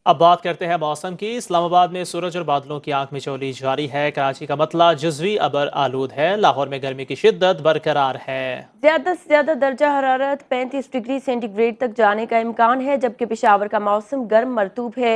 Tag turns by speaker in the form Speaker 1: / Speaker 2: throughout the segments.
Speaker 1: अब बात करते हैं मौसम की। इस्लामाबाद में सूरज और बादलों की आंख मिचौली जारी है। कराची का मतला जुज़वी अबर आलूद है। लाहौर में गर्मी की शिद्दत बरकरार है।
Speaker 2: ज्यादा से ज्यादा दर्जा हरारत 35 डिग्री सेंटीग्रेड तक जाने का इम्कान है, जबकि पेशावर का मौसम गर्म मरतूब है।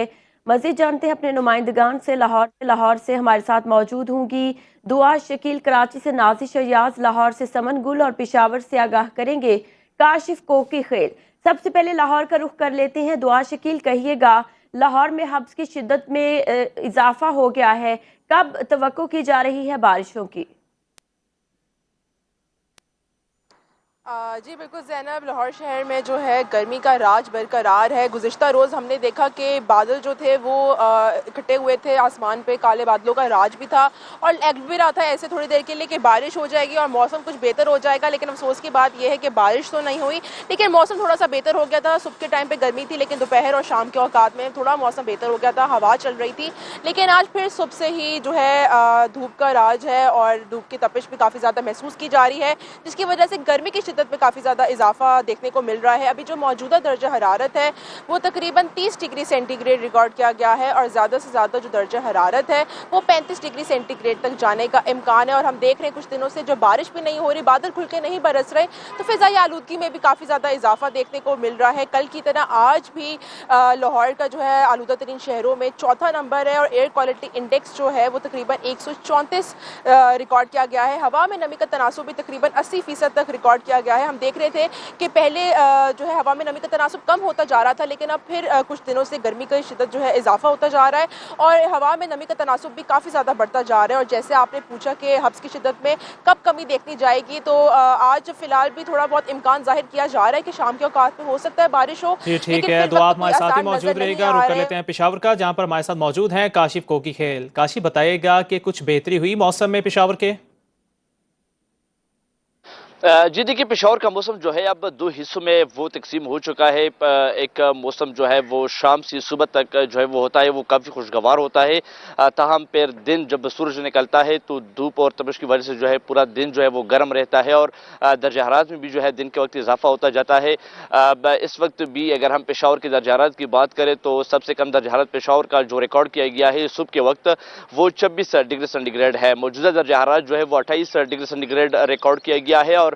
Speaker 2: मजीद जानते हैं अपने नुमाइंदगान से। लाहौर से हमारे साथ मौजूद होंगी दुआ शकील। कराची से नाजिश अयाज, लाहौर से समन गुल और पेशावर से आगाह करेंगे काशिफ कोकी खेल। सबसे पहले लाहौर का रुख कर लेते हैं। दुआ शकील, कहिएगा लाहौर में हब्स की शिद्दत में इजाफा हो गया है, कब तवक्को की जा रही है बारिशों की?
Speaker 3: जी बिल्कुल ज़ैनब, लाहौर शहर में जो है गर्मी का राज बरकरार है। गुज़िश्ता रोज़ हमने देखा कि बादल जो थे वो इकट्ठे हुए थे आसमान पे, काले बादलों का राज भी था और लग भी रहा था ऐसे थोड़ी देर के लिए कि बारिश हो जाएगी और मौसम कुछ बेहतर हो जाएगा। लेकिन अफसोस की बात यह है कि बारिश तो नहीं हुई, लेकिन मौसम थोड़ा सा बेहतर हो गया था। सुबह के टाइम पर गर्मी थी, लेकिन दोपहर और शाम के औकात में थोड़ा मौसम बेहतर हो गया था, हवा चल रही थी। लेकिन आज फिर सुबह से ही जो है धूप का राज है और धूप की तपिश भी काफ़ी ज़्यादा महसूस की जा रही है, जिसकी वजह से गर्मी की शिद्दत में काफ़ी ज़्यादा इजाफा देखने को मिल रहा है। अभी जो मौजूदा दर्जा हरारत है वो तकरीबन 30 डिग्री सेंटीग्रेड रिकॉर्ड किया गया है और ज़्यादा से ज़्यादा जो दर्जा हरारत है वो 35 डिग्री सेंटीग्रेड तक जाने का इम्कान है। और हम देख रहे हैं कुछ दिनों से जो बारिश भी नहीं हो रही, बादल खुल के नहीं बरस रहे, तो फ़िज़ाई आलूदगी में भी काफ़ी ज़्यादा इजाफा देखने को मिल रहा है। कल की तरह आज भी लाहौर का जो है आलूदा तरीन शहरों में चौथा नंबर है और एयर क्वालिटी इंडेक्स जो है वो तकरीबन 134 रिकॉर्ड किया गया है। हवा में नमी का तनासुब भी तकरीबन 80% तक रिकॉर्ड किया गया है। हम देख रहे थे कि पहले जो है हवा में नमी का तनासुब कम होता जा रहा था, लेकिन अब फिर कुछ दिनों से गर्मी की शिद्दत जो है इजाफा होता जा रहा है और हवा में नमी का तनासुब भी काफ़ी ज़्यादा बढ़ता जा रहा है। और जैसे आपने पूछा कि हब्स की शिद्दत में कब कमी देखनी जाएगी, तो आज फिलहाल भी थोड़ा बहुत इम्कान जाहिर किया जा रहा है कि शाम के औकात में हो सकता है बारिश हो,
Speaker 1: जी ठीक
Speaker 3: लेकिन
Speaker 1: है,
Speaker 3: फिर
Speaker 1: तो
Speaker 3: वक्त
Speaker 1: आप
Speaker 3: कोई
Speaker 1: हमारे साथ ही
Speaker 3: आसान नजर
Speaker 1: मौजूद
Speaker 3: नहीं
Speaker 1: रहेगा।
Speaker 3: आ
Speaker 1: रुक कर
Speaker 3: रहे।
Speaker 1: लेते हैं पेशावर का, जहाँ पर हमारे साथ मौजूद हैं काशिफ कोकी खेल। काशिफ, बताइएगा कि कुछ बेहतरी हुई मौसम में पेशावर के?
Speaker 4: जी देखिए, पेशावर का मौसम जो है अब दो हिस्सों में वो तकसीम हो चुका है। एक मौसम जो है वो शाम से सुबह तक जो है वो होता है, वो काफ़ी खुशगवार होता है। ताहम फिर दिन जब सूरज निकलता है तो धूप और तपिश की वजह से जो है पूरा दिन जो है वो गर्म रहता है और दर्जा हरारत में भी जो है दिन के वक्त इजाफा होता जाता है। इस वक्त भी अगर हम पेशावर के दर्जा हरारत की बात करें तो सबसे कम दर्जा हरारत पेशावर का जो रिकॉर्ड किया गया है सुबह के वक्त वो 26 डिग्री सेंटीग्रेड है। मौजूदा दर्जा हरारत जो है वो 28 डिग्री सेंटीग्रेड रिकॉर्ड किया गया है और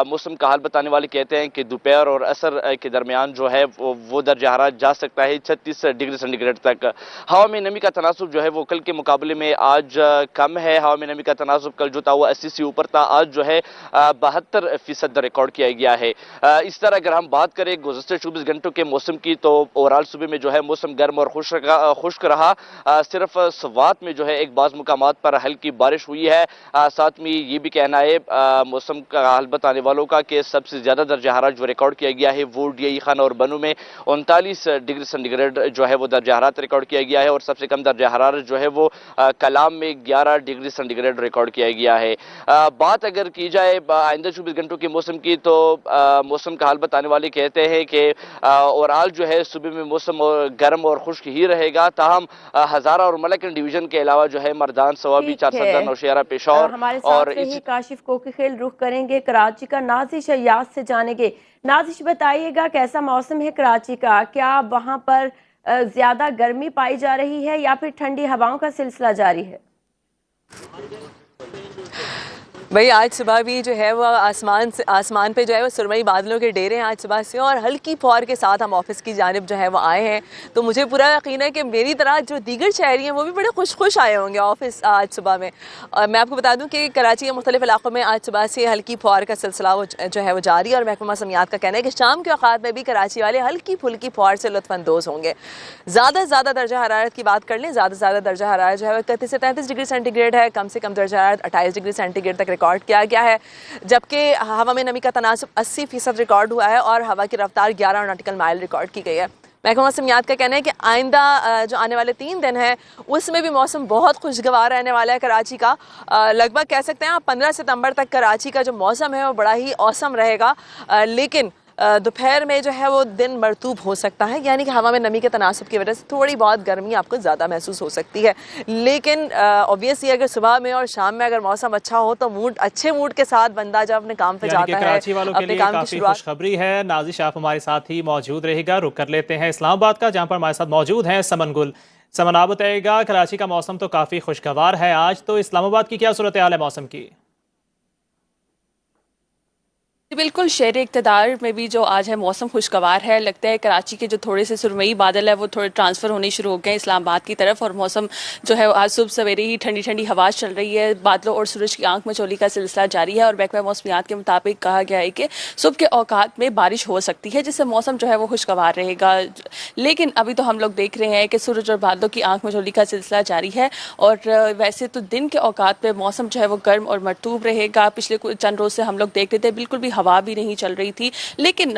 Speaker 4: मौसम का हाल बताने वाले कहते हैं कि दोपहर और असर के दरमियान जो है वो दर्जा हरारत जा सकता है 36 डिग्री सेंटीग्रेड तक। हवा में नमी का तनासुब जो है वो कल के मुकाबले में आज कम है। हवा में नमी का तनासुब कल जो था वो 80 से ऊपर था, आज जो है 72% रिकॉर्ड किया गया है। इस तरह अगर हम बात करें गुज़श्ते 24 घंटों के मौसम की, तो ओवरऑल सुबह में जो है मौसम गर्म और खुश्क रहा। सिर्फ स्वात में जो है एक बाज़ मुकामात पर हल्की बारिश हुई है। साथ में ये भी कहना है मौसम का हाल बताने वालों का कि सबसे ज्यादा दर्जा हरारत जो रिकॉर्ड किया गया है वो डीआई खान और बनू में 39 डिग्री सेंटीग्रेड जो है वो दर्जा हरारत रिकॉर्ड किया गया है और सबसे कम दर्जा हरारत जो है वो कलाम में 11 डिग्री सेंटीग्रेड रिकॉर्ड किया गया है। बात अगर की जाए आइंदा 24 घंटों के मौसम की, तो मौसम का हाल बताने वाले कहते हैं कि ओवरऑल जो है सुबह में मौसम गर्म और खुश्क ही रहेगा। ताहम हजारा और मलकन डिवीजन के अलावा जो है मरदान, सवाबी,
Speaker 2: ठीक
Speaker 4: चारसदा,
Speaker 2: है।
Speaker 4: नौशहरा, पेशौर
Speaker 2: हमारे
Speaker 4: और
Speaker 2: साथ रही
Speaker 4: इस
Speaker 2: काशिफ कोकी खेल। रुख करेंगे कराची का नाजिश अयाज से जानेंगे। नाजिश, बताइएगा कैसा मौसम है कराची का? क्या वहां पर ज्यादा गर्मी पाई जा रही है या फिर ठंडी हवाओं का सिलसिला जारी है?
Speaker 5: भाई आज सुबह भी जो है वो आसमान पे जो है वो सुरमई बादलों के डेरे हैं आज सुबह से, और हल्की फौर के साथ हम ऑफिस की जानिब जो है वो आए हैं। तो मुझे पूरा यकीन है कि मेरी तरह जो दीगर शहरी हैं वो भी बड़े खुश आए होंगे ऑफिस आज सुबह में। और मैं आपको बता दूं कि कराची के मुख्तलिफ इलाकों में आज सुबह से हल्की फौर का सिलसिला जो है वो जारी है और महकमा मौसमियात का कहना है कि शाम के औकात में भी कराची वाले हल्की फुल्की फौर से लुत्फानंदोज होंगे। ज़्यादा से ज़्यादा दर्जा हरारत की बात कर लें, ज़्यादा से ज़्यादा दर्जा हरारत जो है 31 से 33 डिग्री सेंटीग्रेड है। कम से कम दर्जा हरारत 28 डिग्री सेंटीग्रेड तक रिकॉर्ड किया गया है, जबकि हवा में नमी का तनासुब 80% रिकॉर्ड हुआ है और हवा की रफ्तार 11 नॉटिकल माइल रिकॉर्ड की गई है। महकमा मौसमियात का कहना है कि आइंदा जो आने वाले 3 दिन हैं उसमें भी मौसम बहुत खुशगवार रहने वाला है कराची का। लगभग कह सकते हैं आप 15 सितंबर तक कराची का जो मौसम है वो बड़ा ही औसम रहेगा। लेकिन दोपहर में जो है वो दिन मरतूब हो सकता है, यानी कि हवा में नमी के तनासब की वजह से थोड़ी बहुत गर्मी आपको ज़्यादा महसूस हो सकती है। लेकिन ऑब्वियसली अगर सुबह में और शाम में अगर मौसम अच्छा हो तो अच्छे मूड के साथ बंदा जब अपने काम पे जाता है,
Speaker 1: कराची वालों के
Speaker 5: अपने
Speaker 1: लिए
Speaker 5: काम की
Speaker 1: काफी
Speaker 5: शुरुआत।
Speaker 1: खुशखबरी है। नाजिश आप हमारे साथ ही मौजूद रहेगा। रुक कर लेते हैं इस्लामाबाद का, जहां पर हमारे साथ मौजूद हैं समन गुल। समन, आप बताइएगा, कराची का मौसम तो काफी खुशगवार है आज, तो इस्लामाबाद की क्या सूरत हाल है मौसम की?
Speaker 6: बिल्कुल, शहर इक़्तिदार में भी जो आज है मौसम खुशगवार है। लगता है कराची के जो थोड़े से सुरमई बादल है वो थोड़े ट्रांसफ़र होने शुरू हो गए हैं इस्लामाबाद की तरफ, और मौसम जो है आज सुबह सवेरे ही ठंडी ठंडी हवा चल रही है। बादलों और सूरज की आंख मचोली का सिलसिला जारी है, और महकमा मौसमियात के मुताबिक कहा गया है कि सुबह के औकात में बारिश हो सकती है, जिससे मौसम जो है वो खुशगवार रहेगा। लेकिन अभी तो हम लोग देख रहे हैं कि सूरज और बादलों की आंख मचोली का सिलसिला जारी है, और वैसे तो दिन के औकात में मौसम जो है वो गर्म और मरतूब रहेगा। पिछले चंद रोज़ से हम लोग देख रहे थे बिल्कुल भी हवा भी नहीं चल रही थी। लेकिन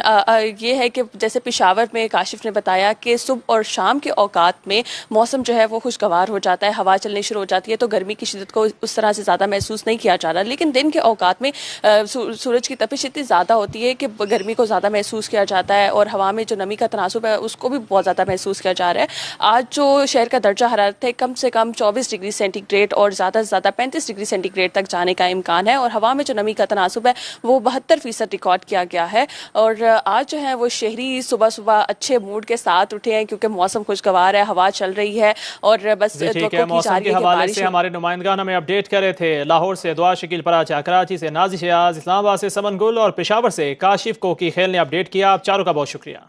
Speaker 6: ये है कि जैसे पेशावर में काशिफ ने बताया कि सुबह और शाम के औकात में मौसम जो है वो खुशगवार हो जाता है, हवा चलनी शुरू हो जाती है, तो गर्मी की शिद्दत को उस तरह से ज़्यादा महसूस नहीं किया जा रहा। लेकिन दिन के औकात में सूरज की तपिश इतनी ज़्यादा होती है कि गर्मी को ज़्यादा महसूस किया जाता है, और हवा में जो नमी का तनासुब है उसको भी बहुत ज़्यादा महसूस किया जा रहा है। आज जो शहर का दर्जा हरारत है कम से कम 24 डिग्री सेंटीग्रेड और ज़्यादा से ज़्यादा 35 डिग्री सेंटीग्रेड तक जाने का इम्कान है, और हवा में जो नमी का तनासुब है वो 72% रिकॉर्ड किया गया है। और आज जो है वो शहरी सुबह सुबह अच्छे मूड के साथ उठे हैं, क्योंकि मौसम खुशगवार है, हवा चल रही है, और बस
Speaker 1: ठीक है। मौसम के हवाले से हमारे नुमाइंदगान हमें अपडेट कर रहे थे। लाहौर से दुआ शकील पराचा, कराची से नाजिश याज, इस्लामाबाद से समन गुल और पेशावर से काशिफ कोकी खेल ने अपडेट किया। आप चारों का बहुत शुक्रिया।